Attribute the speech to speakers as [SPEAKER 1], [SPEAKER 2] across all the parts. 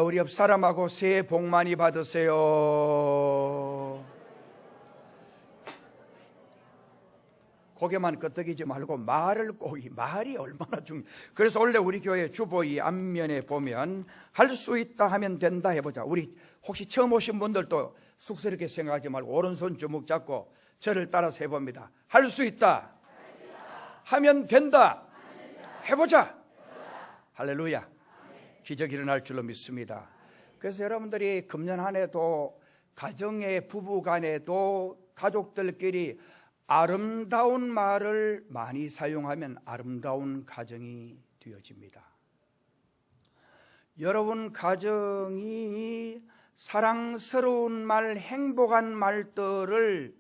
[SPEAKER 1] 우리 옆 사람하고 새해 복 많이 받으세요. 고개만 끄덕이지 말고 말을 꼭, 이 말이 얼마나 그래서 원래 우리 교회 주보 이 앞면에 보면 할 수 있다 하면 된다 해보자. 우리 혹시 처음 오신 분들도 쑥스럽게 생각하지 말고 오른손 주먹 잡고 저를 따라서 해봅니다. 할 수 있다 하면 된다 해보자. 할렐루야. 기적이 일어날 줄로 믿습니다. 그래서 여러분들이 금년 한 해도 가정의 부부 간에도 가족들끼리 아름다운 말을 많이 사용하면 아름다운 가정이 되어집니다. 여러분 가정이 사랑스러운 말, 행복한 말들을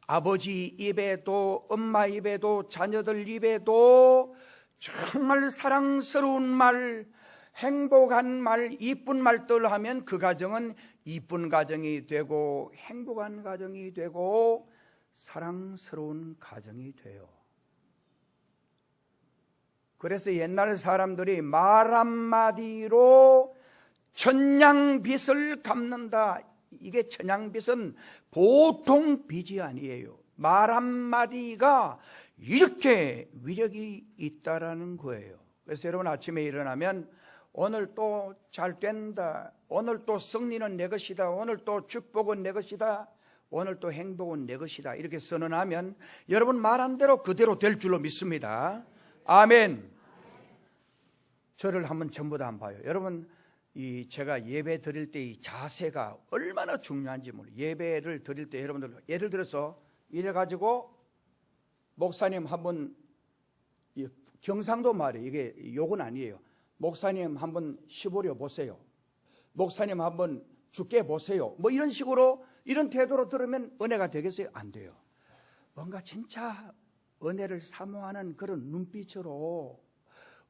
[SPEAKER 1] 아버지 입에도 엄마 입에도 자녀들 입에도 정말 사랑스러운 말, 행복한 말, 이쁜 말들 하면 그 가정은 이쁜 가정이 되고 행복한 가정이 되고 사랑스러운 가정이 돼요. 그래서 옛날 사람들이 말 한마디로 천냥빚을 갚는다. 이게 천냥빚은 보통 빚이 아니에요. 말 한마디가 이렇게 위력이 있다라는 거예요. 그래서 여러분 아침에 일어나면 오늘 또 잘 된다, 오늘 또 승리는 내 것이다, 오늘 또 축복은 내 것이다, 오늘 또 행복은 내 것이다 이렇게 선언하면 여러분 말한 대로 그대로 될 줄로 믿습니다. 아멘. 저를 한번 전부 다 한번 봐요. 여러분 제가 예배 드릴 때 이 자세가 얼마나 중요한지 몰라요. 예배를 드릴 때 여러분들 예를 들어서 이래가지고 목사님 한번 경상도 말이에요. 이게 욕은 아니에요. 목사님 한번 시보려 보세요. 목사님 한번 죽게 보세요. 뭐 이런 식으로 이런 태도로 들으면 은혜가 되겠어요? 안 돼요. 뭔가 진짜 은혜를 사모하는 그런 눈빛으로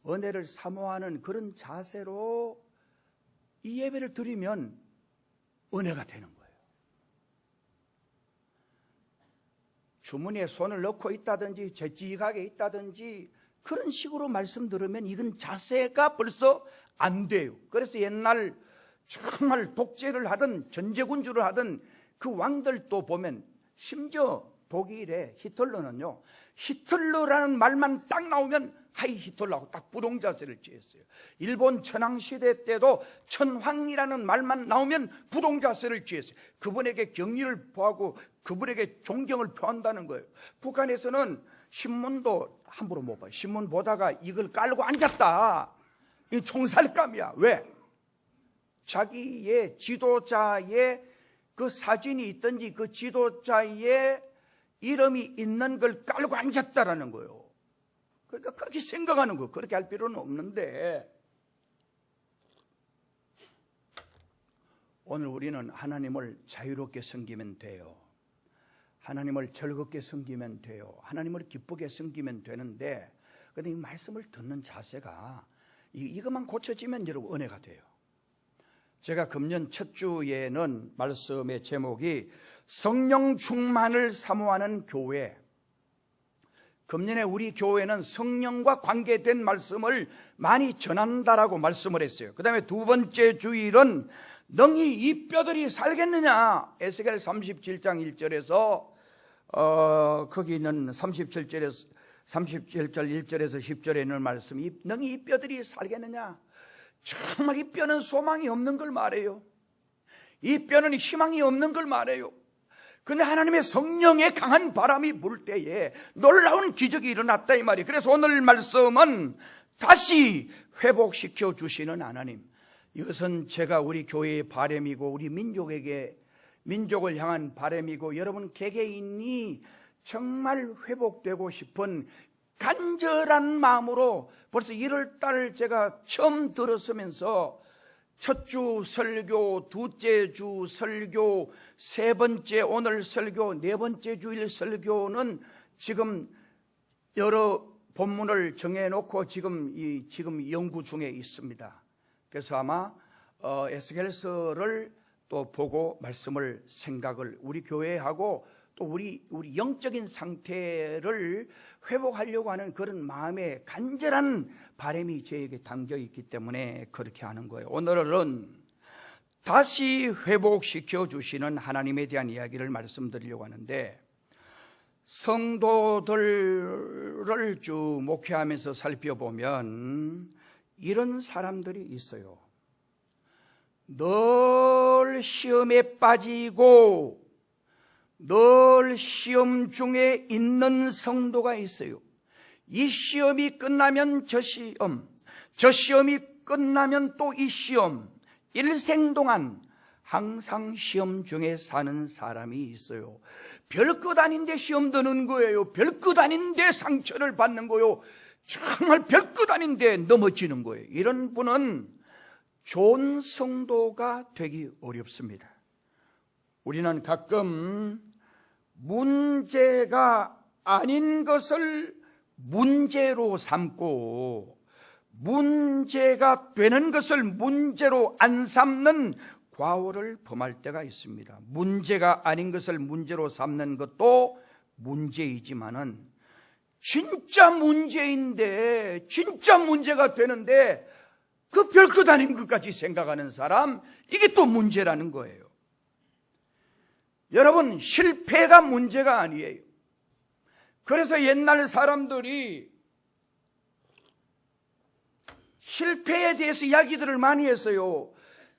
[SPEAKER 1] 은혜를 사모하는 그런 자세로 이 예배를 드리면 은혜가 되는 거예요. 주머니에 손을 넣고 있다든지 재찌하게 있다든지 그런 식으로 말씀 들으면 이건 자세가 벌써 안 돼요. 그래서 옛날 정말 독재를 하던 전제군주를 하던 그 왕들도 보면 심지어 독일의 히틀러는요, 히틀러라는 말만 딱 나오면 하이 히틀러하고 딱 부동자세를 취했어요. 일본 천황시대 때도 천황이라는 말만 나오면 부동자세를 취했어요. 그분에게 경의를 표하고 그분에게 존경을 표한다는 거예요. 북한에서는 신문도 함부로 못 봐요. 신문 보다가 이걸 깔고 앉았다. 이 총살감이야. 왜? 자기의 지도자의 그 사진이 있든지 그 지도자의 이름이 있는 걸 깔고 앉았다라는 거예요. 그러니까 그렇게 생각하는 거예요. 그렇게 할 필요는 없는데 오늘 우리는 하나님을 자유롭게 섬기면 돼요. 하나님을 즐겁게 섬기면 돼요. 하나님을 기쁘게 섬기면 되는데 그런데 이 말씀을 듣는 자세가 이것만 고쳐지면 여러분 은혜가 돼요. 제가 금년 첫 주에는 말씀의 제목이 성령 충만을 사모하는 교회. 금년에 우리 교회는 성령과 관계된 말씀을 많이 전한다라고 말씀을 했어요. 그 다음에 두 번째 주일은 능히 이 뼈들이 살겠느냐. 에스겔 37장 1절에서 거기는 37절 1절에서 10절에 있는 말씀이 능히 이 뼈들이 살겠느냐. 정말 이 뼈는 소망이 없는 걸 말해요. 이 뼈는 희망이 없는 걸 말해요. 근데 하나님의 성령의 강한 바람이 불 때에 놀라운 기적이 일어났다 이 말이에요. 그래서 오늘 말씀은 다시 회복시켜 주시는 하나님. 이것은 제가 우리 교회의 바람이고 우리 민족을 향한 바람이고 여러분 개개인이 정말 회복되고 싶은 간절한 마음으로 벌써 1월 달 제가 처음 들었으면서 첫 주 설교, 둘째 주 설교, 세 번째 오늘 설교, 네 번째 주일 설교는 지금 여러 본문을 정해놓고 지금 연구 중에 있습니다. 그래서 아마 에스겔서를 또 보고 말씀을 생각을 우리 교회하고 또 우리 영적인 상태를 회복하려고 하는 그런 마음의 간절한 바람이 저에게 담겨 있기 때문에 그렇게 하는 거예요. 오늘은 다시 회복시켜 주시는 하나님에 대한 이야기를 말씀드리려고 하는데, 성도들을 쭉 목회하면서 살펴보면 이런 사람들이 있어요. 늘 시험에 빠지고 늘 시험 중에 있는 성도가 있어요. 이 시험이 끝나면 저 시험이 끝나면 또 이 시험, 일생 동안 항상 시험 중에 사는 사람이 있어요. 별것 아닌데 시험 드는 거예요. 별것 아닌데 상처를 받는 거예요. 정말 별것 아닌데 넘어지는 거예요. 이런 분은 좋은 성도가 되기 어렵습니다. 우리는 가끔 문제가 아닌 것을 문제로 삼고 문제가 되는 것을 문제로 안 삼는 과오를 범할 때가 있습니다. 문제가 아닌 것을 문제로 삼는 것도 문제이지만은 진짜 문제인데, 진짜 문제가 되는데 그 별것 아닌 것까지 생각하는 사람, 이게 또 문제라는 거예요. 여러분, 실패가 문제가 아니에요. 그래서 옛날 사람들이 실패에 대해서 이야기들을 많이 했어요.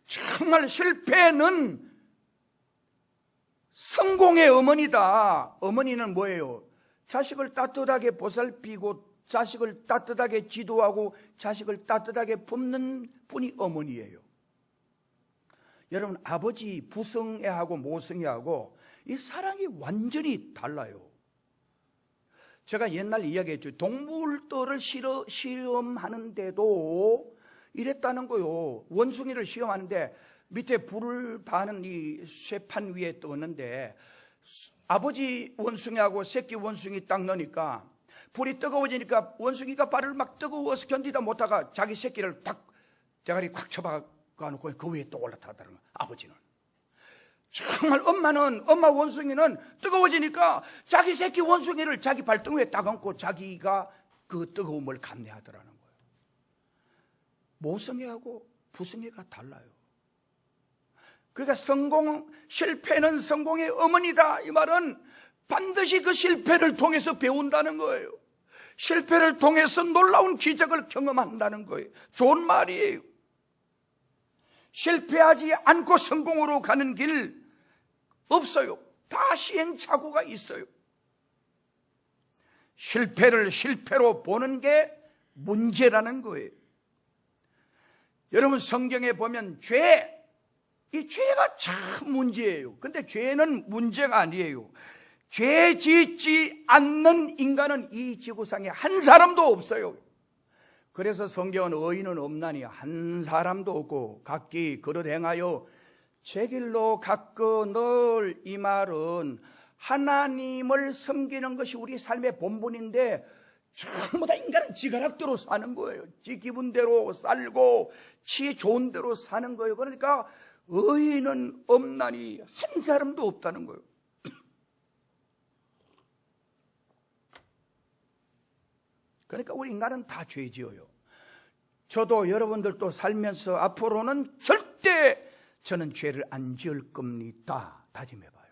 [SPEAKER 1] 정말 실패는 성공의 어머니다. 어머니는 뭐예요? 자식을 따뜻하게 보살피고 자식을 따뜻하게 지도하고 자식을 따뜻하게 품는 분이 어머니예요. 여러분, 아버지 부성애하고 모성애하고 이 사랑이 완전히 달라요. 제가 옛날 이야기했죠. 동물들을 시험하는데도 이랬다는 거요. 원숭이를 시험하는데 밑에 불을 파는 이 쇠판 위에 떴는데 아버지 원숭이하고 새끼 원숭이 딱 넣으니까 불이 뜨거워지니까 원숭이가 발을 막 뜨거워서 견디다 못하가 자기 새끼를 딱 대가리 콱 쳐박아놓고 그 위에 또 올라타더라는 거예요. 아버지는. 정말 엄마 원숭이는 뜨거워지니까 자기 새끼 원숭이를 자기 발등 위에 딱 얹고 자기가 그 뜨거움을 감내하더라는 거예요. 모성애하고 부성애가 달라요. 그러니까 실패는 성공의 어머니다. 이 말은 반드시 그 실패를 통해서 배운다는 거예요. 실패를 통해서 놀라운 기적을 경험한다는 거예요. 좋은 말이에요. 실패하지 않고 성공으로 가는 길 없어요. 다 시행착오가 있어요. 실패를 실패로 보는 게 문제라는 거예요. 여러분, 성경에 보면 이 죄가 참 문제예요. 근데 죄는 문제가 아니에요. 죄 짓지 않는 인간은 이 지구상에 한 사람도 없어요. 그래서 성경은 의인은 없나니 한 사람도 없고 각기 그릇 행하여 제 길로 가거늘, 이 말은 하나님을 섬기는 것이 우리 삶의 본분인데 전부 다 인간은 지가락대로 사는 거예요. 지 기분대로 살고 지 좋은 대로 사는 거예요. 그러니까 의인은 없나니 한 사람도 없다는 거예요. 그러니까 우리 인간은 다 죄 지어요. 저도 여러분들도 살면서 앞으로는 절대 저는 죄를 안 지을 겁니다 다짐해봐요.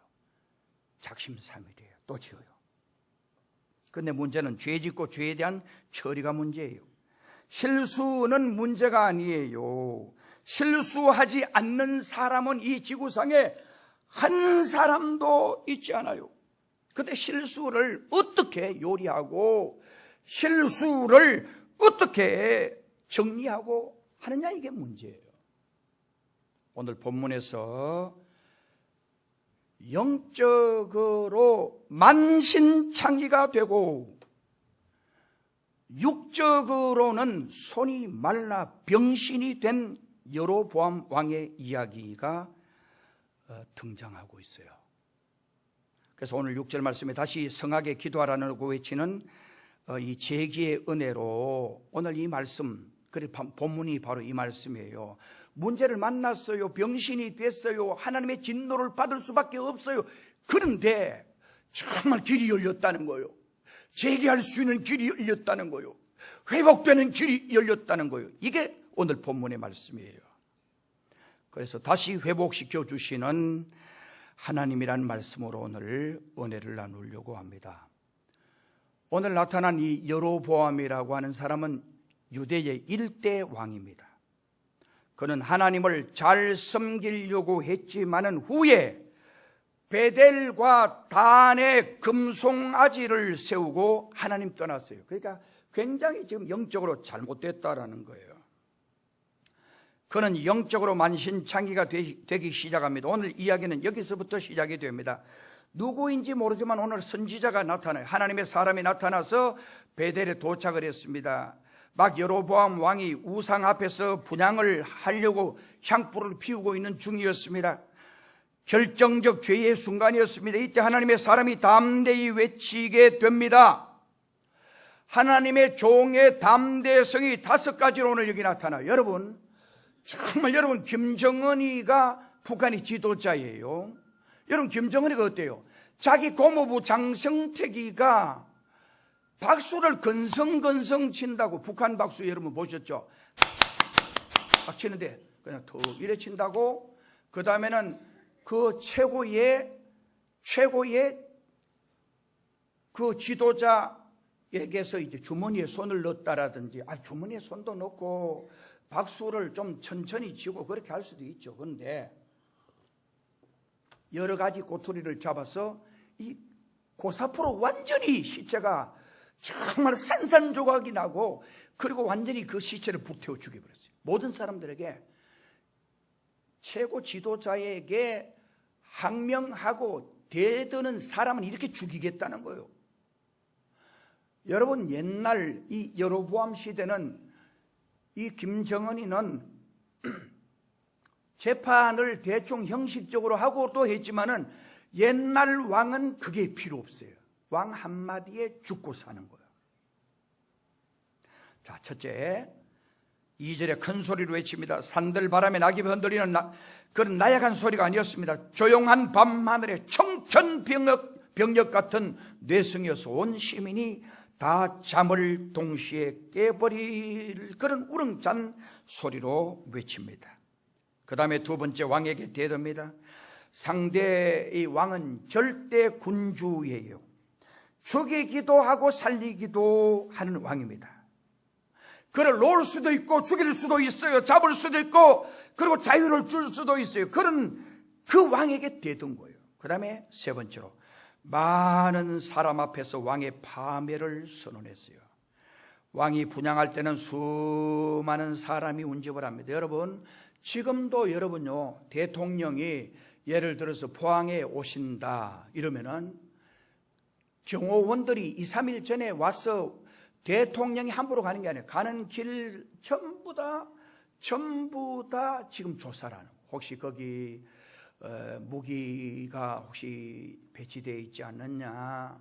[SPEAKER 1] 작심삼일이에요. 또 지어요. 근데 문제는 죄 짓고 죄에 대한 처리가 문제예요. 실수는 문제가 아니에요. 실수하지 않는 사람은 이 지구상에 한 사람도 있지 않아요. 근데 실수를 어떻게 요리하고 실수를 어떻게 정리하고 하느냐, 이게 문제예요. 오늘 본문에서 영적으로 만신창이가 되고 육적으로는 손이 말라 병신이 된 여로보암 왕의 이야기가 등장하고 있어요. 그래서 오늘 6절 말씀에 다시 성하게 기도하라고 외치는 이 제기의 은혜로 오늘 이 말씀, 그래 본문이 바로 이 말씀이에요. 문제를 만났어요. 병신이 됐어요. 하나님의 진노를 받을 수밖에 없어요. 그런데 정말 길이 열렸다는 거예요. 재개할 수 있는 길이 열렸다는 거예요. 회복되는 길이 열렸다는 거예요. 이게 오늘 본문의 말씀이에요. 그래서 다시 회복시켜 주시는 하나님이란 말씀으로 오늘 은혜를 나누려고 합니다. 오늘 나타난 이 여로보암이라고 하는 사람은 유대의 1대 왕입니다. 그는 하나님을 잘 섬기려고 했지만은 후에 베델과 단에 금송아지를 세우고 하나님 떠났어요. 그러니까 굉장히 지금 영적으로 잘못됐다라는 거예요. 그는 영적으로 만신창이가 되기 시작합니다. 오늘 이야기는 여기서부터 시작이 됩니다. 누구인지 모르지만 오늘 선지자가 나타나요. 하나님의 사람이 나타나서 베델에 도착을 했습니다. 막 여로보암 왕이 우상 앞에서 분향을 하려고 향불을 피우고 있는 중이었습니다. 결정적 죄의 순간이었습니다. 이때 하나님의 사람이 담대히 외치게 됩니다. 하나님의 종의 담대성이 5가지로 오늘 여기 나타나요. 여러분, 정말 여러분, 김정은이가 북한의 지도자예요. 여러분, 김정은이가 어때요? 자기 고모부 장성택이가 박수를 건성건성 친다고, 북한 박수 여러분 보셨죠? 막 치는데 그냥 더 이래 친다고. 그 다음에는 그 최고의 그 지도자에게서 이제 주머니에 손을 넣었다라든지, 주머니에 손도 넣고 박수를 좀 천천히 치고 그렇게 할 수도 있죠. 그런데 여러 가지 꼬투리를 잡아서 이 고사포로 완전히 시체가 정말 산산조각이 나고, 그리고 완전히 그 시체를 불태워 죽여버렸어요. 모든 사람들에게, 최고 지도자에게 항명하고 대드는 사람은 이렇게 죽이겠다는 거예요. 여러분, 옛날 이 여로보암 시대는 이 김정은이는 재판을 대충 형식적으로 하고도 했지만은 옛날 왕은 그게 필요 없어요. 왕 한마디에 죽고 사는 거예요. 자, 첫째, 2절에 큰 소리로 외칩니다. 산들 바람에 낙엽이 흔들리는 그런 나약한 소리가 아니었습니다. 조용한 밤하늘에 청천벽력 같은 뇌성이어서 온 시민이 다 잠을 동시에 깨버릴 그런 우렁찬 소리로 외칩니다. 그 다음에 두 번째, 왕에게 대답니다. 상대의 왕은 절대 군주예요. 죽이기도 하고 살리기도 하는 왕입니다. 그를 놓을 수도 있고 죽일 수도 있어요. 잡을 수도 있고, 그리고 자유를 줄 수도 있어요. 그런 그 왕에게 대든 거예요. 그 다음에 세 번째로, 많은 사람 앞에서 왕의 파멸을 선언했어요. 왕이 분향할 때는 수많은 사람이 운집을 합니다. 여러분, 지금도 여러분요, 대통령이 예를 들어서 포항에 오신다 이러면은 경호원들이 2, 3일 전에 와서 대통령이 함부로 가는 게 아니에요. 가는 길 전부 다 지금 조사를 하는. 혹시 거기 무기가 혹시 배치되어 있지 않느냐,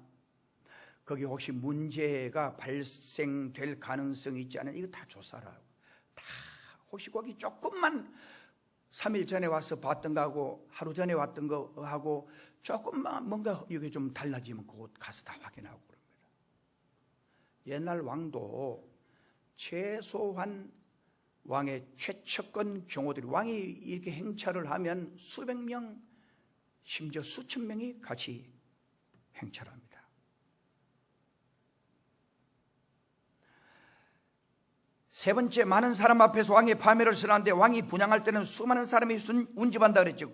[SPEAKER 1] 거기 혹시 문제가 발생될 가능성이 있지 않느냐, 이거 다 조사를 하고, 다 혹시 거기 조금만 3일 전에 와서 봤던 거하고 하루 전에 왔던 거하고 조금만 뭔가 이게 좀 달라지면 그곳 가서 다 확인하고 그럽니다. 옛날 왕도 최소한 왕의 최측근 경호들이, 왕이 이렇게 행차를 하면 수백 명, 심지어 수천 명이 같이 행차합니다. 세 번째, 많은 사람 앞에서 왕의 파멸을 선언하는데, 왕이 분향할 때는 수많은 사람이 운집한다 그랬죠.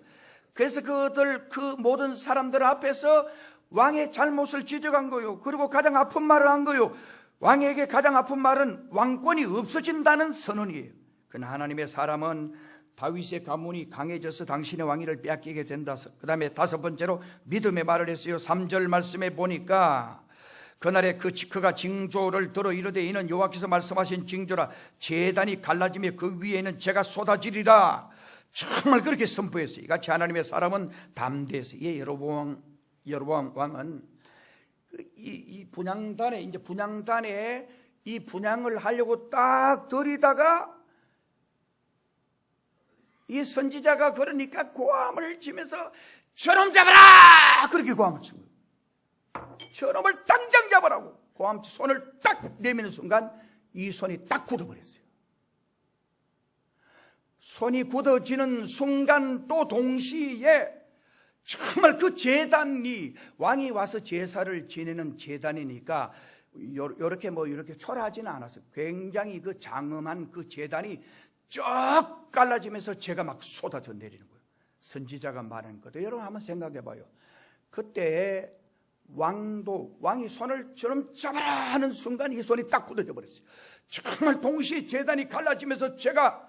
[SPEAKER 1] 그래서 그 모든 사람들 앞에서 왕의 잘못을 지적한 거예요. 그리고 가장 아픈 말을 한 거예요. 왕에게 가장 아픈 말은 왕권이 없어진다는 선언이에요. 그러나 하나님의 사람은 다윗의 가문이 강해져서 당신의 왕위를 빼앗기게 된다. 그 다음에 다섯 번째로 믿음의 말을 했어요. 3절 말씀에 보니까, 그날에 그가 징조를 들어 이르되, 이는 여호와께서 말씀하신 징조라. 제단이 갈라지며 그 위에는 재가 쏟아지리라. 정말 그렇게 선포했어요. 이같이 하나님의 사람은 담대했어요. 여로보암 왕은 이 분향단에, 이제 분향단에 이 분향을 하려고 딱 들이다가 이 선지자가 그러니까 고함을 치면서 저놈 잡아라! 그렇게 고함을 친 거예요. 저놈을 당장 잡아라고 고함, 손을 딱 내미는 순간 이 손이 딱 굳어버렸어요. 손이 굳어지는 순간 또 동시에 정말 그 제단이, 왕이 와서 제사를 지내는 제단이니까 이렇게 이렇게 초라하지는 않았어요. 굉장히 그 장엄한 그 제단이 쫙 갈라지면서 제가 막 쏟아져 내리는 거예요. 선지자가 말하는 거예요. 여러분 한번 생각해 봐요. 그때 왕이 손을 저럼 잡아라 하는 순간 이 손이 딱 굳어져 버렸어요. 정말 동시에 제단이 갈라지면서 제가,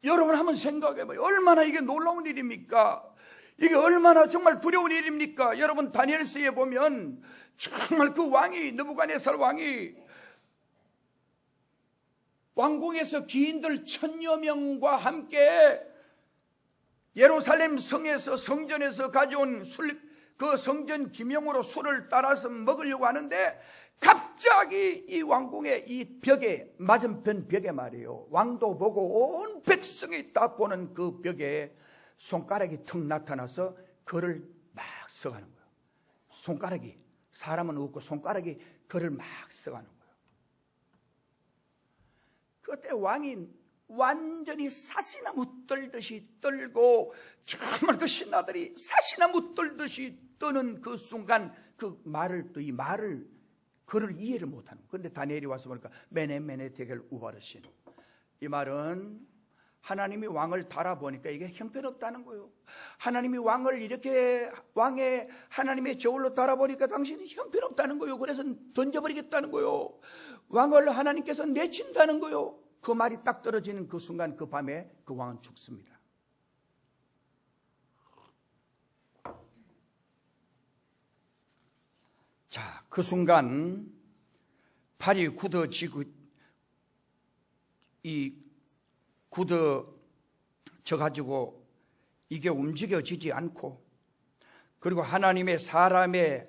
[SPEAKER 1] 여러분 한번 생각해 봐요. 얼마나 이게 놀라운 일입니까? 이게 얼마나 정말 두려운 일입니까? 여러분 다니엘서에 보면 정말 그 왕이, 느부갓네살 왕이 왕궁에서 기인들 1000여 명과 함께 예루살렘 성에서, 성전에서 가져온 그 성전 기명으로 술을 따라서 먹으려고 하는데 갑자기 이 왕궁의 이 벽에, 맞은편 벽에 말이에요, 왕도 보고 온 백성이 딱 보는 그 벽에 손가락이 턱 나타나서 그를 막 써가는 거예요. 손가락이, 사람은 없고 손가락이 그를 막 써가는 거예요. 그때 왕이 완전히 사시나무 떨듯이 떨고, 정말 그 신하들이 사시나무 떨듯이 떠는 그 순간 그 말을, 또 이 말을, 그를 이해를 못하는 거예요. 그런데 다니엘이 와서 보니까 메네 테겔 우바르신, 이 말은 하나님이 왕을 달아보니까 이게 형편없다는 거예요. 하나님이 왕을 이렇게 왕의 하나님의 저울로 달아보니까 당신이 형편없다는 거예요. 그래서 던져버리겠다는 거예요. 왕을 하나님께서 내친다는 거예요. 그 말이 딱 떨어지는 그 순간, 그 밤에 그 왕은 죽습니다. 자, 그 순간 팔이 굳어지고, 굳어져가지고 이게 움직여지지 않고, 그리고 하나님의 사람의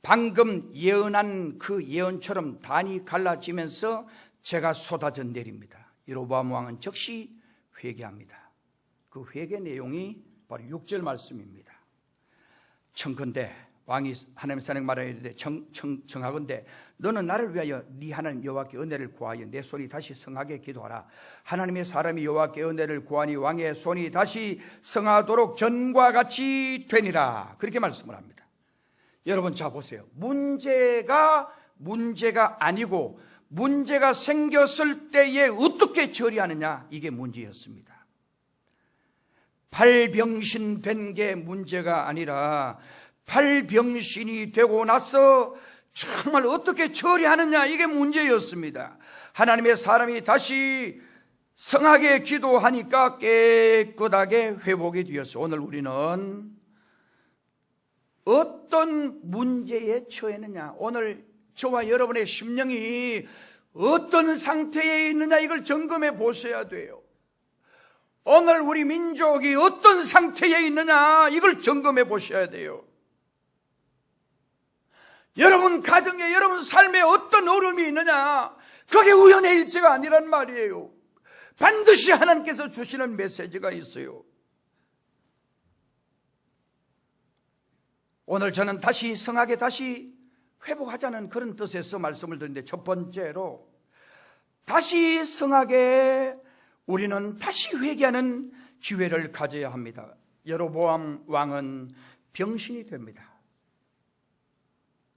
[SPEAKER 1] 방금 예언한 그 예언처럼 단이 갈라지면서 제가 쏟아져 내립니다. 여로보암 왕은 즉시 회개합니다. 그 회개 내용이 바로 6절 말씀입니다. 청컨대, 왕이 하나님의 사람에게 말하되 청하건대 너는 나를 위하여 네 하나님 여호와께 은혜를 구하여 내 손이 다시 성하게 기도하라. 하나님의 사람이 여호와께 은혜를 구하니 왕의 손이 다시 성하도록 전과 같이 되니라. 그렇게 말씀을 합니다. 여러분 자 보세요. 문제가 아니고 문제가 생겼을 때에 어떻게 처리하느냐, 이게 문제였습니다. 팔병신 된 게 문제가 아니라 팔병신이 되고 나서 정말 어떻게 처리하느냐, 이게 문제였습니다. 하나님의 사람이 다시 성하게 기도하니까 깨끗하게 회복이 되었어요. 오늘 우리는 어떤 문제에 처했느냐, 오늘 저와 여러분의 심령이 어떤 상태에 있느냐, 이걸 점검해 보셔야 돼요. 오늘 우리 민족이 어떤 상태에 있느냐, 이걸 점검해 보셔야 돼요. 여러분 가정에, 여러분 삶에 어떤 어려움이 있느냐, 그게 우연의 일치가 아니란 말이에요. 반드시 하나님께서 주시는 메시지가 있어요. 오늘 저는 다시 성하게 다시 회복하자는 그런 뜻에서 말씀을 드리는데, 첫 번째로 다시 성하게 우리는 다시 회개하는 기회를 가져야 합니다. 여로보암 왕은 병신이 됩니다.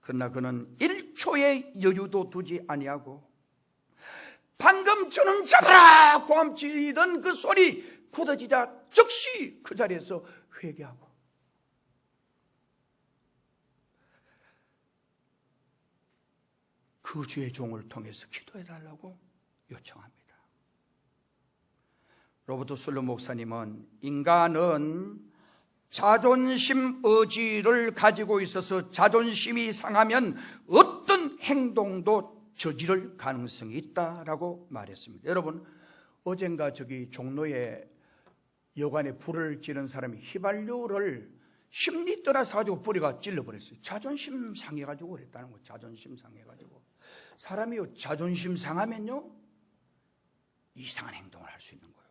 [SPEAKER 1] 그러나 그는 1초의 여유도 두지 아니하고 방금 저놈 잡아라 고함치던 그 소리 굳어지자 즉시 그 자리에서 회개하고, 그 주의 종을 통해서 기도해달라고 요청합니다. 로버트 슬로 목사님은 인간은 자존심 의지를 가지고 있어서 자존심이 상하면 어떤 행동도 저지를 가능성이 있다라고 말했습니다. 여러분, 어젠가 저기 종로에 여관에 불을 지른 사람이 휘발유를 10리터나 사가지고 뿌리가 찔러버렸어요. 자존심 상해가지고 그랬다는 거예요. 자존심 상해가지고. 사람이 자존심 상하면요 이상한 행동을 할 수 있는 거예요.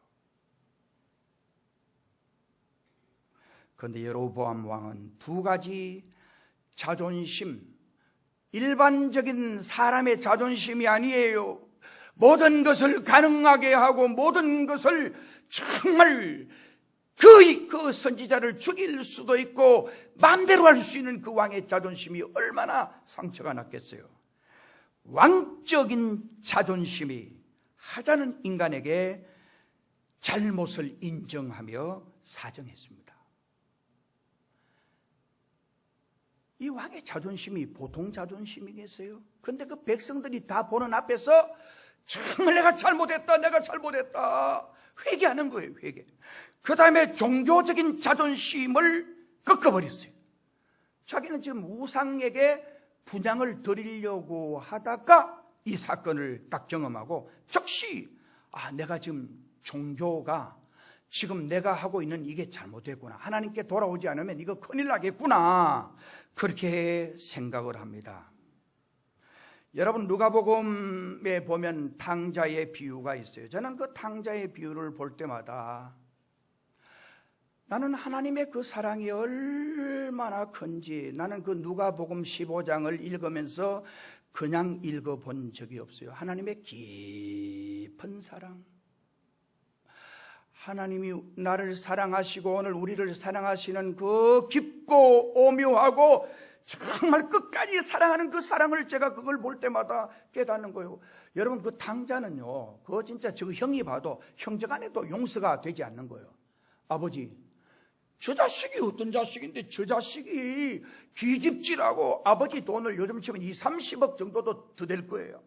[SPEAKER 1] 그런데 여로보암 왕은 두 가지 자존심, 일반적인 사람의 자존심이 아니에요. 모든 것을 가능하게 하고 모든 것을 정말 그 선지자를 죽일 수도 있고 마음대로 할 수 있는 그 왕의 자존심이 얼마나 상처가 났겠어요. 왕적인 자존심이 하찮은 인간에게 잘못을 인정하며 사정했습니다. 이 왕의 자존심이 보통 자존심이겠어요? 근데 그 백성들이 다 보는 앞에서 정말 내가 잘못했다 회개하는 거예요. 회개. 그 다음에 종교적인 자존심을 꺾어버렸어요. 자기는 지금 우상에게 분향을 드리려고 하다가 이 사건을 딱 경험하고 즉시 내가 지금 종교가 지금 내가 하고 있는 이게 잘못됐구나, 하나님께 돌아오지 않으면 이거 큰일 나겠구나, 그렇게 생각을 합니다. 여러분, 누가복음에 보면 탕자의 비유가 있어요. 저는 그 탕자의 비유를 볼 때마다 나는 하나님의 그 사랑이 얼마나 큰지, 나는 그 누가복음 15장을 읽으면서 그냥 읽어본 적이 없어요. 하나님의 깊은 사랑, 하나님이 나를 사랑하시고 오늘 우리를 사랑하시는 그 깊고 오묘하고 정말 끝까지 사랑하는 그 사랑을 제가 그걸 볼 때마다 깨닫는 거예요. 여러분, 그 탕자는요, 그거 진짜 저 형이 봐도 형제간에도 용서가 되지 않는 거예요. 아버지, 저 자식이 어떤 자식인데 저 자식이 기집질하고 아버지 돈을 요즘 치면 20-30억 정도도 더 될 거예요.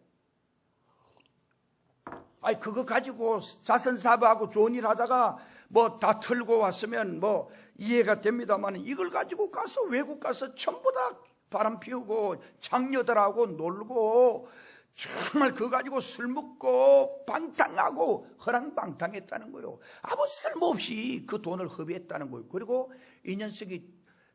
[SPEAKER 1] 그거 가지고 자선사업하고 좋은 일 하다가 뭐 다 털고 왔으면 뭐 이해가 됩니다만, 이걸 가지고 가서 외국 가서 전부 다 바람 피우고 장녀들하고 놀고 정말 그거 가지고 술 먹고 방탕하고 허랑방탕했다는 거예요. 아무 쓸모없이 그 돈을 허비했다는 거예요. 그리고 이 녀석이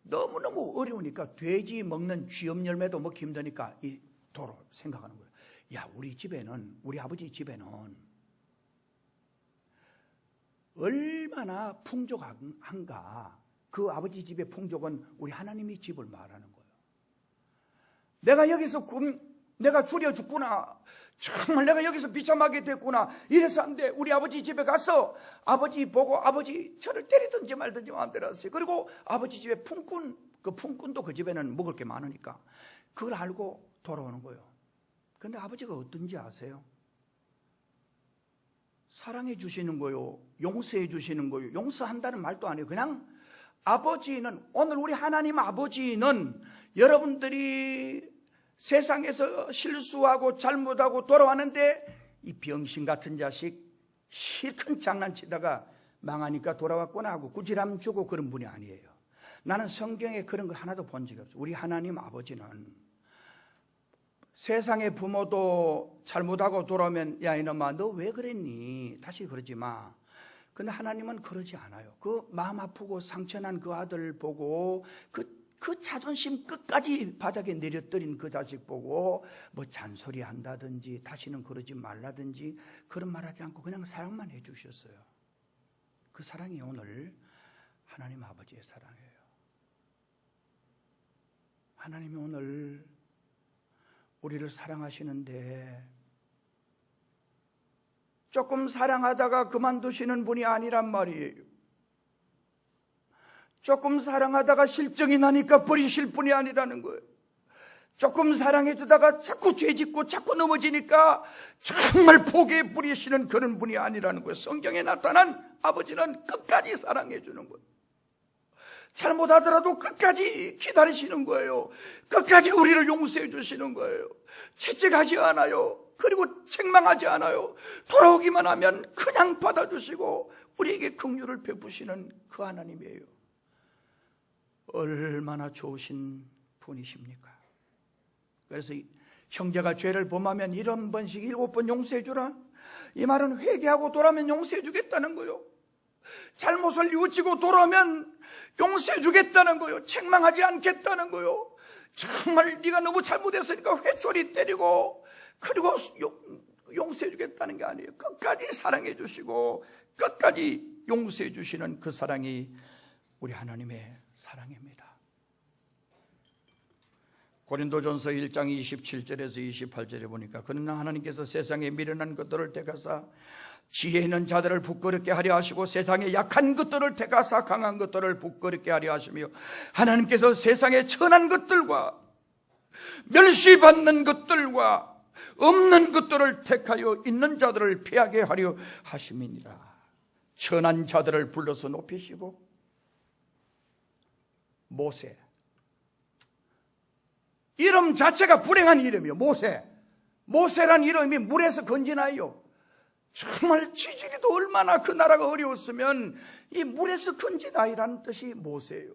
[SPEAKER 1] 너무너무 어려우니까 돼지 먹는 쥐염 열매도 먹기 힘드니까 이 도로 생각하는 거예요. 야, 우리 아버지 집에는 얼마나 풍족한가. 그 아버지 집의 풍족은 우리 하나님의 집을 말하는 거예요. 내가 여기서 내가 줄여 죽구나, 정말 내가 여기서 비참하게 됐구나, 이래서 안 돼. 우리 아버지 집에 가서 아버지 보고 아버지 저를 때리든지 말든지 마음대로 하세요. 그리고 아버지 집에 품꾼도 그 집에는 먹을 게 많으니까 그걸 알고 돌아오는 거예요. 근데 아버지가 어떤지 아세요? 사랑해 주시는 거요, 용서해 주시는 거요. 용서한다는 말도 안 해요. 그냥 아버지는, 오늘 우리 하나님 아버지는 여러분들이 세상에서 실수하고 잘못하고 돌아왔는데 이 병신 같은 자식 실컷 장난치다가 망하니까 돌아왔구나 하고 꾸지람 주고 그런 분이 아니에요. 나는 성경에 그런 거 하나도 본 적이 없어요. 우리 하나님 아버지는 세상의 부모도 잘못하고 돌아오면 야 이놈아 너 왜 그랬니? 다시 그러지 마. 근데 하나님은 그러지 않아요. 그 마음 아프고 상처난 그 아들 보고 그 자존심 끝까지 바닥에 내려뜨린 그 자식 보고 뭐 잔소리 한다든지 다시는 그러지 말라든지 그런 말 하지 않고 그냥 사랑만 해 주셨어요. 그 사랑이 오늘 하나님 아버지의 사랑이에요. 하나님이 오늘 우리를 사랑하시는데 조금 사랑하다가 그만두시는 분이 아니란 말이에요. 조금 사랑하다가 실정이 나니까 버리실 분이 아니라는 거예요. 조금 사랑해주다가 자꾸 죄짓고 자꾸 넘어지니까 정말 포기해 버리시는 그런 분이 아니라는 거예요. 성경에 나타난 아버지는 끝까지 사랑해주는 거예요. 잘못하더라도 끝까지 기다리시는 거예요. 끝까지 우리를 용서해 주시는 거예요. 채찍하지 않아요. 그리고 책망하지 않아요. 돌아오기만 하면 그냥 받아주시고 우리에게 긍휼을 베푸시는 그 하나님이에요. 얼마나 좋으신 분이십니까? 그래서 형제가 죄를 범하면 7번씩 7번 용서해 주라. 이 말은 회개하고 돌아오면 용서해 주겠다는 거예요. 잘못을 뉘우치고 돌아오면 용서해 주겠다는 거예요. 책망하지 않겠다는 거예요. 정말 네가 너무 잘못했으니까 회초리 때리고 그리고 용서해 주겠다는 게 아니에요. 끝까지 사랑해 주시고 끝까지 용서해 주시는 그 사랑이 우리 하나님의 사랑입니다. 고린도전서 1장 27절에서 28절에 보니까 그러나 하나님께서 세상에 미련한 것들을 택하사 지혜 있는 자들을 부끄럽게 하려 하시고 세상에 약한 것들을 택하사 강한 것들을 부끄럽게 하려 하시며 하나님께서 세상에 천한 것들과 멸시받는 것들과 없는 것들을 택하여 있는 자들을 피하게 하려 하심이니라. 천한 자들을 불러서 높이시고 모세, 이름 자체가 불행한 이름이요. 모세란 이름이 물에서 건지나요. 정말 지지리도 얼마나 그 나라가 어려웠으면 이 물에서 건진 아이라는 뜻이 모세예요.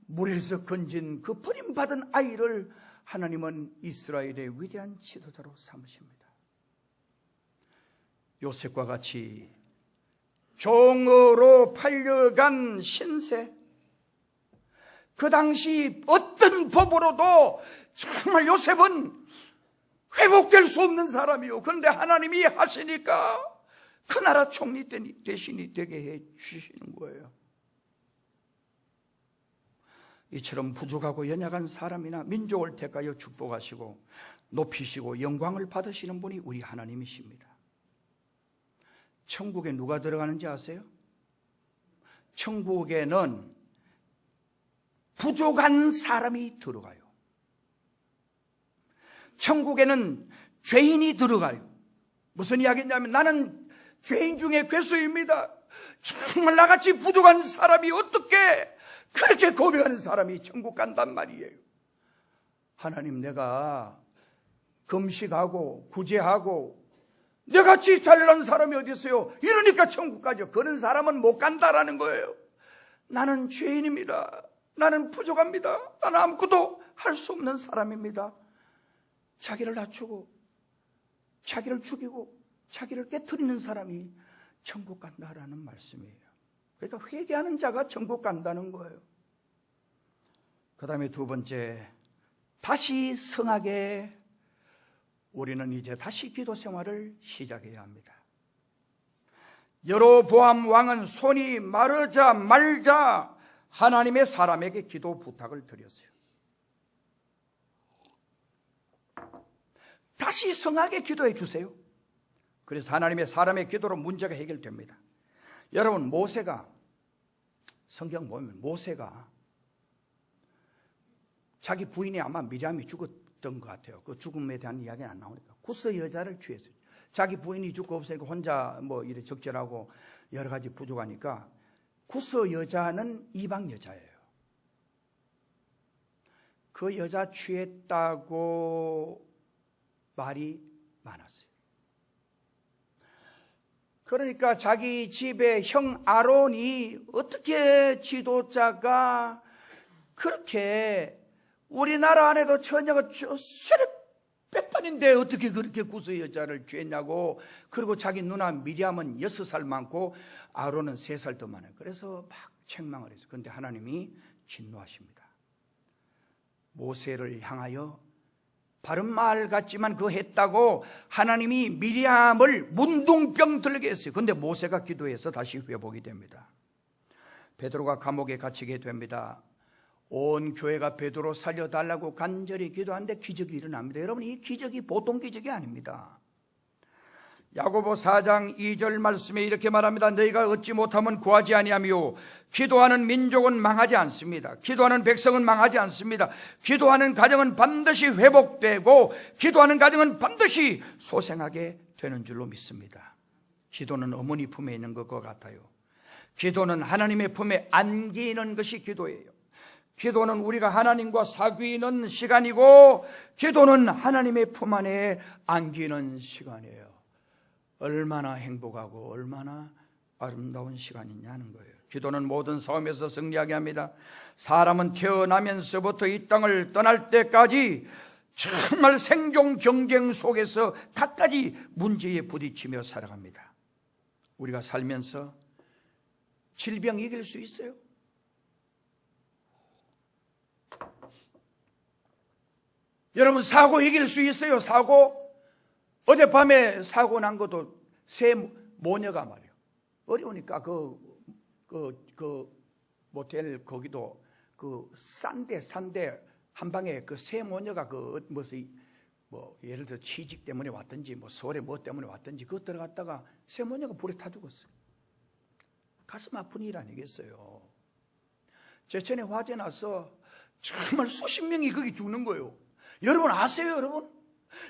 [SPEAKER 1] 물에서 건진 그 버림받은 아이를 하나님은 이스라엘의 위대한 지도자로 삼으십니다. 요셉과 같이 종으로 팔려간 신세, 그 당시 어떤 법으로도 정말 요셉은 회복될 수 없는 사람이요. 그런데 하나님이 하시니까 그 나라 총리 대신이 되게 해 주시는 거예요. 이처럼 부족하고 연약한 사람이나 민족을 택하여 축복하시고 높이시고 영광을 받으시는 분이 우리 하나님이십니다. 천국에 누가 들어가는지 아세요? 천국에는 부족한 사람이 들어가요. 천국에는 죄인이 들어가요. 무슨 이야기냐면 나는 죄인 중에 괴수입니다. 정말 나같이 부족한 사람이 어떻게 그렇게 고백하는 사람이 천국 간단 말이에요. 하나님, 내가 금식하고 구제하고 내같이 잘난 사람이 어디 있어요? 이러니까 천국 가죠. 그런 사람은 못 간다라는 거예요. 나는 죄인입니다. 나는 부족합니다. 나는 아무것도 할 수 없는 사람입니다. 자기를 낮추고 자기를 죽이고 자기를 깨트리는 사람이 천국 간다라는 말씀이에요. 그러니까 회개하는 자가 천국 간다는 거예요. 그 다음에 두 번째, 다시 성하게 우리는 이제 다시 기도 생활을 시작해야 합니다. 여로보암 왕은 손이 마르자 말자 하나님의 사람에게 기도 부탁을 드렸어요. 다시 성하게 기도해 주세요. 그래서 하나님의 사람의 기도로 문제가 해결됩니다. 여러분, 모세가, 성경 보면 모세가 자기 부인이 아마 미리암이 죽었던 것 같아요. 그 죽음에 대한 이야기는 안 나오니까 구스 여자를 취했어요. 자기 부인이 죽고 없으니까 혼자 이래 적절하고 여러 가지 부족하니까 구스 여자는 이방 여자예요. 그 여자 취했다고 말이 많았어요. 그러니까 자기 집에 형 아론이 어떻게 지도자가 그렇게 우리나라 안에도 처녀가 세례 백반인데 어떻게 그렇게 구스 여자를 취했냐고. 그리고 자기 누나 미리암은 6살 많고 아론은 3살 더 많아요. 그래서 막 책망을 했어요. 그런데 하나님이 진노하십니다. 모세를 향하여 바른 말 같지만 그거 했다고 하나님이 미리암을 문둥병 들게 했어요. 그런데 모세가 기도해서 다시 회복이 됩니다. 베드로가 감옥에 갇히게 됩니다. 온 교회가 베드로 살려달라고 간절히 기도하는데 기적이 일어납니다. 여러분, 이 기적이 보통 기적이 아닙니다. 야고보 4장 2절 말씀에 이렇게 말합니다. 너희가 얻지 못하면 구하지 아니하며 기도하는 민족은 망하지 않습니다. 기도하는 백성은 망하지 않습니다. 기도하는 가정은 반드시 회복되고 기도하는 가정은 반드시 소생하게 되는 줄로 믿습니다. 기도는 어머니 품에 있는 것과 같아요. 기도는 하나님의 품에 안기는 것이 기도예요. 기도는 우리가 하나님과 사귀는 시간이고 기도는 하나님의 품 안에 안기는 시간이에요. 얼마나 행복하고 얼마나 아름다운 시간이냐는 거예요. 기도는 모든 싸움에서 승리하게 합니다. 사람은 태어나면서부터 이 땅을 떠날 때까지 정말 생존 경쟁 속에서 갖가지 문제에 부딪히며 살아갑니다. 우리가 살면서 질병 이길 수 있어요? 여러분, 사고 이길 수 있어요? 사고? 어젯밤에 사고 난 것도 새 모녀가 말이에요. 어려우니까 그 모텔 거기도 싼데 한 방에 그 세 모녀가 예를 들어 취직 때문에 왔든지 서울에 뭐 때문에 왔든지 그거 들어갔다가 세 모녀가 불에 타 죽었어요. 가슴 아픈 일 아니겠어요? 제천에 화재 나서 정말 수십 명이 거기 죽는 거예요. 여러분 아세요, 여러분?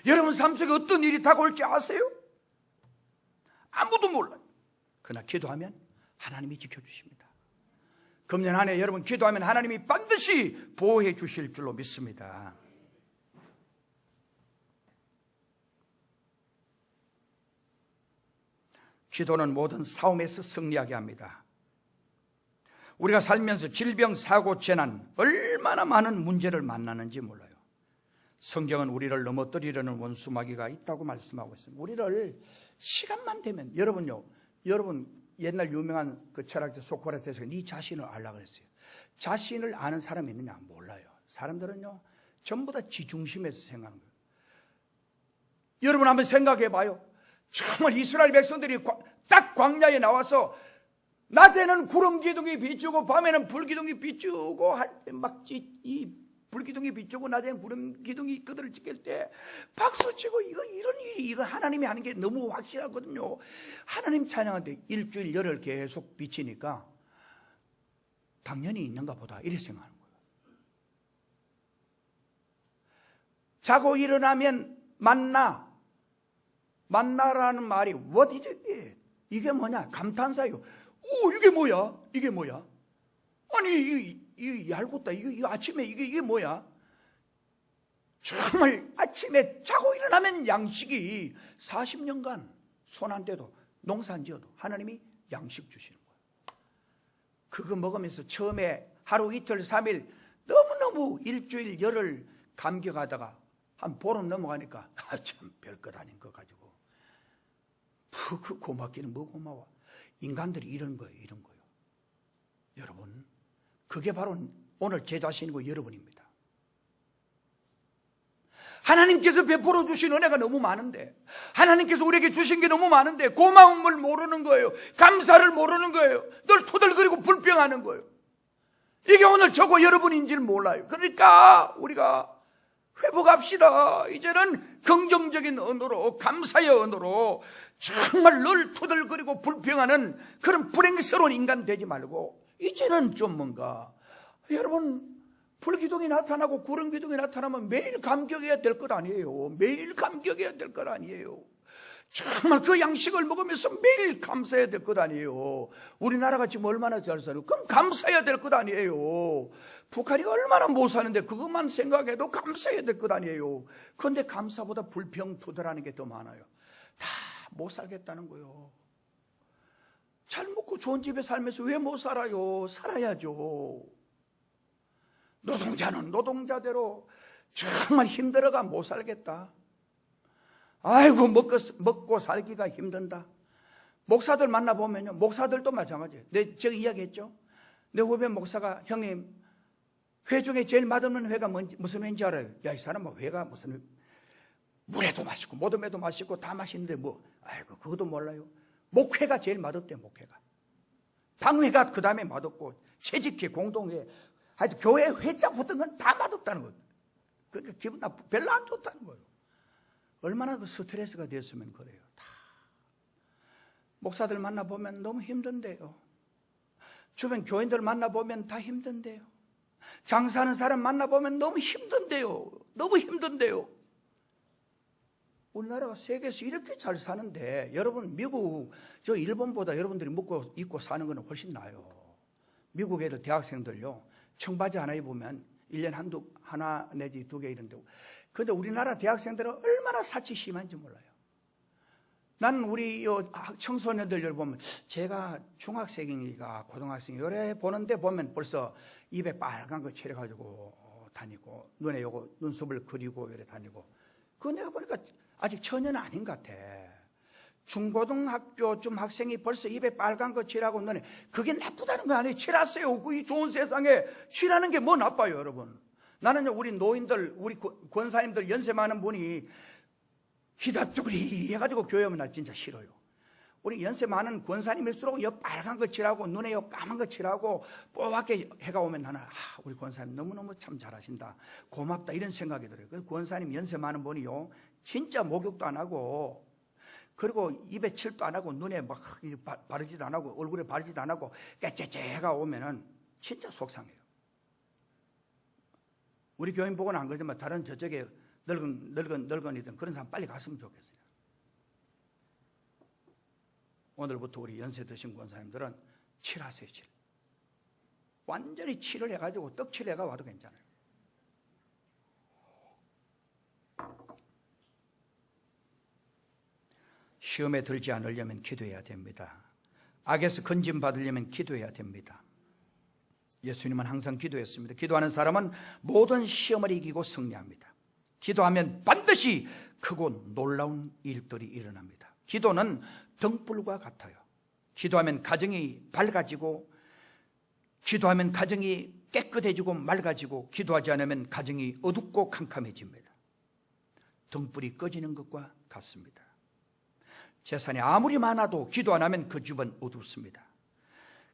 [SPEAKER 1] 여러분 삶 속에 어떤 일이 다가올지 아세요? 아무도 몰라요. 그러나 기도하면 하나님이 지켜주십니다. 금년 한 해 여러분 기도하면 하나님이 반드시 보호해 주실 줄로 믿습니다. 기도는 모든 싸움에서 승리하게 합니다. 우리가 살면서 질병, 사고, 재난 얼마나 많은 문제를 만나는지 몰라요. 성경은 우리를 넘어뜨리려는 원수 마귀가 있다고 말씀하고 있습니다. 우리를 시간만 되면 여러분 옛날 유명한 그 철학자 소크라테스가 네 자신을 알라 그랬어요. 자신을 아는 사람이 있느냐? 몰라요. 사람들은요 전부 다 지 중심에서 생각하는 거예요. 여러분 한번 생각해 봐요. 정말 이스라엘 백성들이 딱 광야에 나와서 낮에는 구름 기둥이 비추고 밤에는 불 기둥이 비추고 할 때 막 이 불기둥이 비추고 낮에는 구름 기둥이 그들을 지킬 때 박수치고 이런 일이 이거 하나님이 하는 게 너무 확실하거든요. 하나님 찬양하는데 일주일 열흘 계속 비치니까 당연히 있는가 보다 이렇게 생각하는 거예요. 자고 일어나면 만나라는 말이 what is it? 이게 뭐냐? 감탄사예요. 오, 이게 뭐야? 이게 뭐야? 아니 이 얄궂다. 이거 아침에 이게 뭐야? 정말 아침에 자고 일어나면 양식이 40년간 손 안 대도 농사 안 지어도 하나님이 양식 주시는 거예요. 그거 먹으면서 처음에 하루 이틀 3일 너무너무 일주일 열흘 감격하다가 한 보름 넘어가니까 참 별것 아닌 거 가지고 그 고맙기는 뭐 고마워. 인간들이 이런 거예요. 여러분 그게 바로 오늘 제 자신이고 여러분입니다. 하나님께서 베풀어 주신 은혜가 너무 많은데, 하나님께서 우리에게 주신 게 너무 많은데 고마움을 모르는 거예요. 감사를 모르는 거예요. 늘 토들거리고 불평하는 거예요. 이게 오늘 저거 여러분인지를 몰라요. 그러니까 우리가 회복합시다. 이제는 긍정적인 언어로, 감사의 언어로 정말 늘 토들거리고 불평하는 그런 불행스러운 인간 되지 말고 이제는 좀 뭔가 여러분 불기둥이 나타나고 구름기둥이 나타나면 매일 감격해야 될 것 아니에요. 매일 감격해야 될 것 아니에요. 정말 그 양식을 먹으면서 매일 감사해야 될 것 아니에요. 우리나라가 지금 얼마나 잘 살아요. 그럼 감사해야 될 것 아니에요. 북한이 얼마나 못 사는데 그것만 생각해도 감사해야 될 것 아니에요. 그런데 감사보다 불평투덜하는 게 더 많아요. 다 못 살겠다는 거예요. 잘 먹고 좋은 집에 살면서 왜 못 살아요? 살아야죠. 노동자는 노동자대로 정말 힘들어가 못 살겠다. 아이고 먹고 살기가 힘든다. 목사들 만나보면요, 목사들도 마찬가지예요. 제가 이야기했죠. 내 후배 목사가 형님 회 중에 제일 맛없는 회가 무슨 회인지 알아요? 야, 이 사람은 회가 무슨 물에도 맛있고 모둠에도 맛있고 다 맛있는데 아이고 그것도 몰라요. 목회가 제일 맛없대. 목회가 당회가 그 다음에 맛없고 채직회, 공동회, 하여튼 교회 회자 붙은 건 다 맛없다는 거예요. 그러니까 기분 나쁘고 별로 안 좋다는 거예요. 얼마나 그 스트레스가 됐으면 그래요. 다 목사들 만나보면 너무 힘든데요. 주변 교인들 만나보면 다 힘든데요. 장사하는 사람 만나보면 너무 힘든데요. 너무 힘든데요. 우리나라가 세계에서 이렇게 잘 사는데 여러분 미국, 저 일본보다 여러분들이 먹고 입고 사는 거는 훨씬 나아요. 미국 애들 대학생들요, 청바지 하나 입으면 1년 하나 내지 2개 이런데, 근데 우리나라 대학생들은 얼마나 사치 심한지 몰라요. 나는 우리 청소년들 보면 제가 중학생이니까 고등학생이 요래 보는데 보면 벌써 입에 빨간 거 칠해가지고 다니고 눈에 요거 눈썹을 그리고 요래 다니고, 그거 내가 보니까 아직 처녀는 아닌 것 같아. 중고등학교쯤 학생이 벌써 입에 빨간 거 칠하고 눈에, 그게 나쁘다는 거 아니에요. 칠하세요. 이 좋은 세상에 칠하는 게 뭐 나빠요, 여러분. 나는요, 우리 노인들, 우리 권사님들 연세 많은 분이 희답죽이 해가지고 교회 오면 나 진짜 싫어요. 우리 연세 많은 권사님일수록 요 빨간 거 칠하고 눈에 요 까만 거 칠하고 뽀얗게 해가 오면 나는 우리 권사님 너무너무 참 잘하신다, 고맙다, 이런 생각이 들어요. 그 권사님 연세 많은 분이요, 진짜 목욕도 안 하고, 그리고 입에 칠도 안 하고, 눈에 막 바르지도 안 하고, 얼굴에 바르지도 안 하고 깨째째 해가 오면은 진짜 속상해요. 우리 교인 보고는 안 그러지만 다른 저쪽에 늙은이든 그런 사람 빨리 갔으면 좋겠어요. 오늘부터 우리 연세 드신 권사님들은 칠하세요. 칠. 완전히 칠을 해가지고 떡칠해가 와도 괜찮아요. 시험에 들지 않으려면 기도해야 됩니다. 악에서 건진 받으려면 기도해야 됩니다. 예수님은 항상 기도했습니다. 기도하는 사람은 모든 시험을 이기고 승리합니다. 기도하면 반드시 크고 놀라운 일들이 일어납니다. 기도는 등불과 같아요. 기도하면 가정이 밝아지고, 기도하면 가정이 깨끗해지고 맑아지고, 기도하지 않으면 가정이 어둡고 캄캄해집니다. 등불이 꺼지는 것과 같습니다. 재산이 아무리 많아도 기도 안 하면 그 집은 어둡습니다.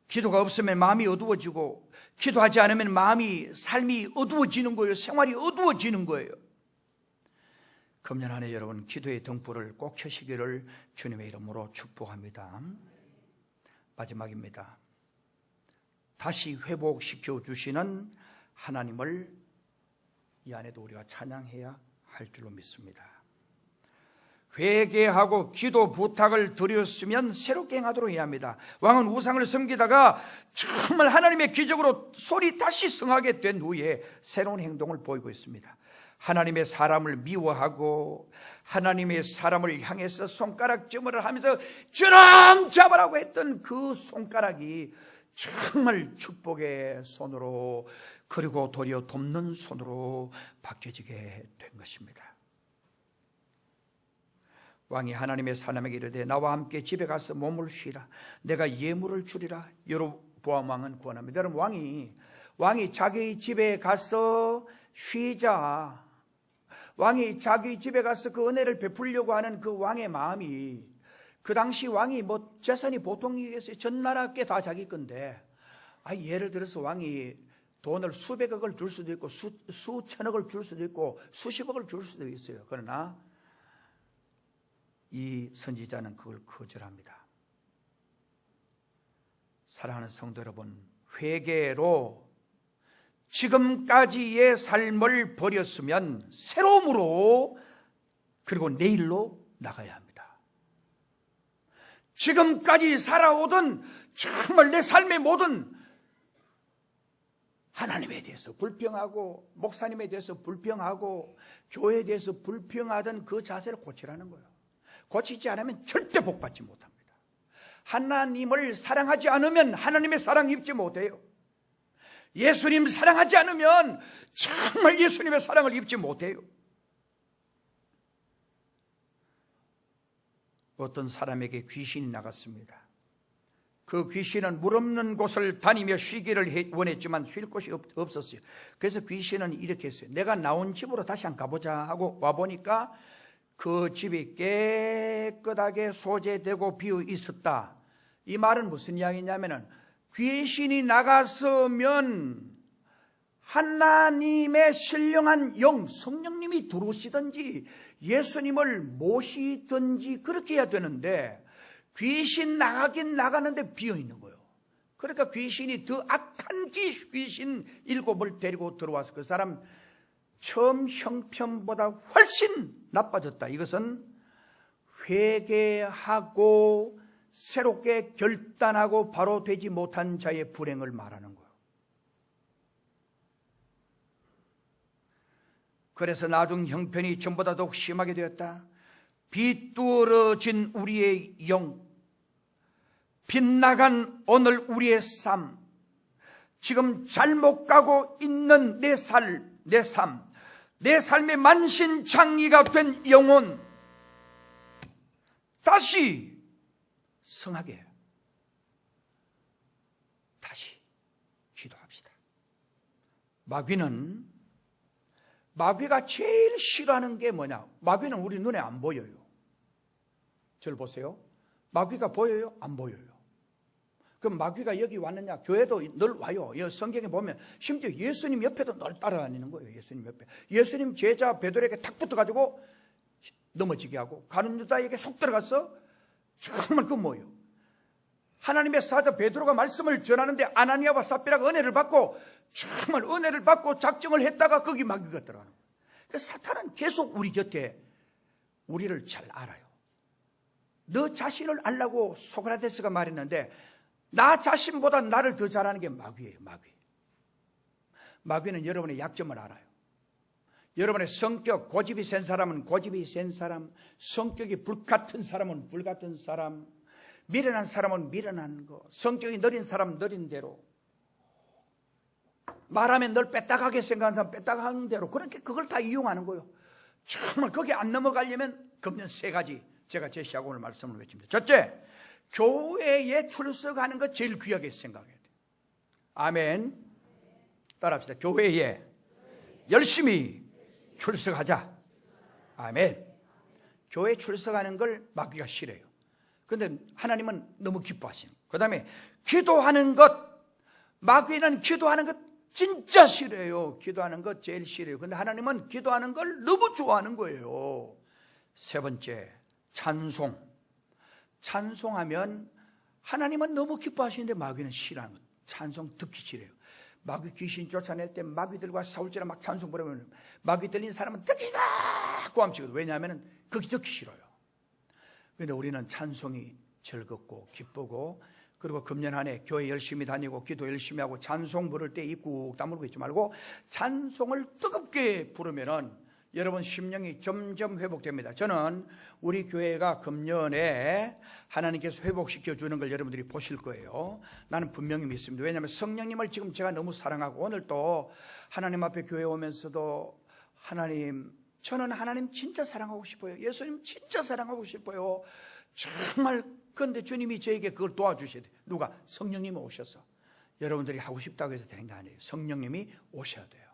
[SPEAKER 1] 기도가 없으면 마음이 어두워지고, 기도하지 않으면 삶이 어두워지는 거예요. 생활이 어두워지는 거예요. 금년 한 해 여러분, 기도의 등불을 꼭 켜시기를 주님의 이름으로 축복합니다. 마지막입니다. 다시 회복시켜 주시는 하나님을 이 안에도 우리가 찬양해야 할 줄로 믿습니다. 회개하고 기도 부탁을 드렸으면 새롭게 행하도록 해야 합니다. 왕은 우상을 섬기다가 정말 하나님의 기적으로 소리 다시 성하게 된 후에 새로운 행동을 보이고 있습니다. 하나님의 사람을 미워하고 하나님의 사람을 향해서 손가락질을 하면서 저놈 잡아라고 했던 그 손가락이 정말 축복의 손으로, 그리고 도리어 돕는 손으로 바뀌어지게 된 것입니다. 왕이 하나님의 사람에게 이르되 나와 함께 집에 가서 몸을 쉬라, 내가 예물을 주리라. 여로보암 왕은 권합니다. 여러분, 왕이 자기 집에 가서 쉬자, 왕이 자기 집에 가서 그 은혜를 베풀려고 하는 그 왕의 마음이, 그 당시 왕이 재산이 보통이겠어요. 전 나라 게 다 자기 건데, 예를 들어서 왕이 돈을 수백억을 줄 수도 있고 수천억을 줄 수도 있고 수십억을 줄 수도 있어요. 그러나 이 선지자는 그걸 거절합니다. 사랑하는 성도 여러분, 회개로 지금까지의 삶을 버렸으면 새로움으로, 그리고 내일로 나가야 합니다. 지금까지 살아오던 정말 내 삶의 모든 하나님에 대해서 불평하고, 목사님에 대해서 불평하고, 교회에 대해서 불평하던 그 자세를 고치라는 거예요. 고치지 않으면 절대 복받지 못합니다. 하나님을 사랑하지 않으면 하나님의 사랑 입지 못해요. 예수님 사랑하지 않으면 정말 예수님의 사랑을 입지 못해요. 어떤 사람에게 귀신이 나갔습니다. 그 귀신은 물 없는 곳을 다니며 쉬기를 원했지만 쉴 곳이 없었어요. 그래서 귀신은 이렇게 했어요. 내가 나온 집으로 다시 한번 가보자 하고 와보니까 그 집이 깨끗하게 소재되고 비어 있었다. 이 말은 무슨 이야기냐면은, 귀신이 나갔으면 하나님의 신령한 영, 성령님이 들어오시든지 예수님을 모시든지 그렇게 해야 되는데, 귀신 나가긴 나가는데 비어 있는 거예요. 그러니까 귀신이 더 악한 귀신 7을 데리고 들어와서 그 사람 처음 형편보다 훨씬 나빠졌다. 이것은 회개하고 새롭게 결단하고 바로 되지 못한 자의 불행을 말하는 거예요. 그래서 나중 형편이 전보다 더욱 심하게 되었다. 비뚤어진 우리의 영, 빗나간 오늘 우리의 삶, 지금 잘못 가고 있는 내 삶, 내 삶의 만신창이가 된 영혼, 다시 성하게 다시 기도합시다. 마귀가 제일 싫어하는 게 뭐냐? 마귀는 우리 눈에 안 보여요. 저를 보세요. 마귀가 보여요? 안 보여요. 그럼 마귀가 여기 왔느냐? 교회도 늘 와요. 여기 성경에 보면 심지어 예수님 옆에도 늘 따라다니는 거예요. 예수님 옆에. 예수님 제자 베드로에게 탁 붙어가지고 넘어지게 하고, 가룟 유다에게 속 들어가서 정말 그 뭐예요? 하나님의 사자 베드로가 말씀을 전하는데 아나니아와 삽비라가 은혜를 받고, 정말 은혜를 받고 작정을 했다가 거기 마귀가 들어가는 거예요. 그러니까 사탄은 계속 우리 곁에 우리를 잘 알아요. 너 자신을 알라고 소크라테스가 말했는데, 나 자신보다 나를 더 잘 아는 게 마귀예요. 마귀는 여러분의 약점을 알아요. 여러분의 성격, 고집이 센 사람은 고집이 센 사람, 성격이 불같은 사람은 불같은 사람, 미련한 사람은 미련한 거, 성격이 느린 사람은 느린 대로, 말하면 널 뺐다가게 생각하는 사람 뺐다가는 대로, 그렇게 그걸 다 이용하는 거예요. 정말 거기 안 넘어가려면 금년 3가지 제가 제시하고 오늘 말씀을 외칩니다. 첫째, 교회에 출석하는 것 제일 귀하게 생각해야 돼요. 아멘. 따라합시다. 교회에 열심히 출석하자. 아멘. 교회에 출석하는 걸 마귀가 싫어요. 그런데 하나님은 너무 기뻐하시는 거예요. 그 다음에 기도하는 것, 마귀는 기도하는 것 진짜 싫어요. 기도하는 것 제일 싫어요. 그런데 하나님은 기도하는 걸 너무 좋아하는 거예요. 세 번째, 찬송하면 하나님은 너무 기뻐하시는데 마귀는 싫어하는 거예요. 찬송 듣기 싫어요. 마귀 귀신 쫓아낼 때 마귀들과 싸울 때는 막 찬송 부르면 마귀 들린 사람은 듣기다 고함치거든요. 왜냐하면 그게 듣기 싫어요. 그런데 우리는 찬송이 즐겁고 기쁘고, 그리고 금년 한 해 교회 열심히 다니고 기도 열심히 하고 찬송 부를 때 입 꾹 다물고 있지 말고 찬송을 뜨겁게 부르면은 여러분 심령이 점점 회복됩니다. 저는 우리 교회가 금년에 하나님께서 회복시켜 주는 걸 여러분들이 보실 거예요. 나는 분명히 믿습니다. 왜냐하면 성령님을 지금 제가 너무 사랑하고, 오늘 또 하나님 앞에 교회 오면서도 저는 하나님 진짜 사랑하고 싶어요. 예수님 진짜 사랑하고 싶어요. 정말. 그런데 주님이 저에게 그걸 도와주셔야 돼요. 누가? 성령님이 오셔서. 여러분들이 하고 싶다고 해서 되는 게 아니에요. 성령님이 오셔야 돼요.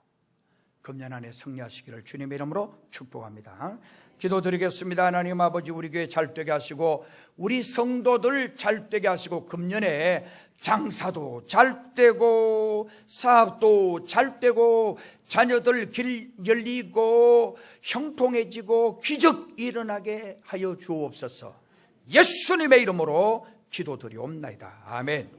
[SPEAKER 1] 금년 안에 승리하시기를 주님의 이름으로 축복합니다. 기도드리겠습니다. 하나님 아버지, 우리 교회 잘되게 하시고 우리 성도들 잘되게 하시고, 금년에 장사도 잘되고 사업도 잘되고 자녀들 길 열리고 형통해지고 기적 일어나게 하여 주옵소서. 예수님의 이름으로 기도드리옵나이다. 아멘.